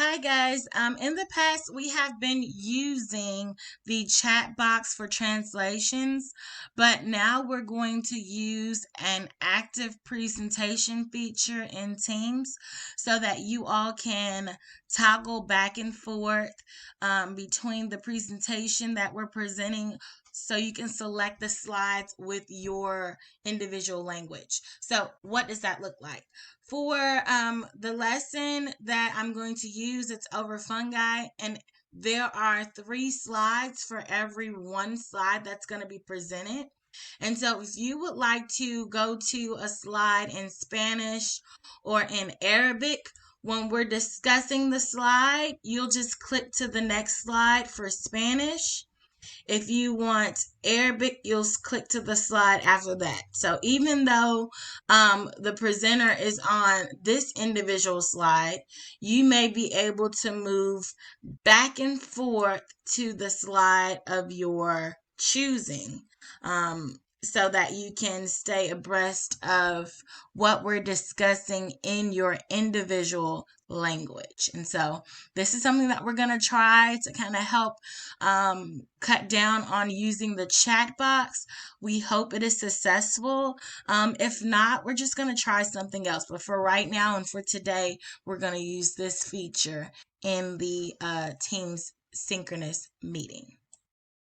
Hi guys. In the past we have been using the chat box for translations, but now we're going to use an active presentation feature in Teams so that you all can toggle back and forth between the presentation that we're presenting so you can select the slides with your individual language. So what does that look like? For the lesson that I'm going to use, it's over fungi, and there are 3 slides for every one slide that's going to be presented. And so if you would like to go to a slide in Spanish or in Arabic, when we're discussing the slide, you'll just click to the next slide for Spanish. If you want Arabic, you'll click to the slide after that. So even though the presenter is on this individual slide, you may be able to move back and forth to the slide of your choosing. So that you can stay abreast of what we're discussing in your individual language. And so this is something that we're going to try to kind of help cut down on using the chat box. We hope it is successful. If not, we're just going to try something else. But for right now and for today, we're going to use this feature in the Teams synchronous meeting.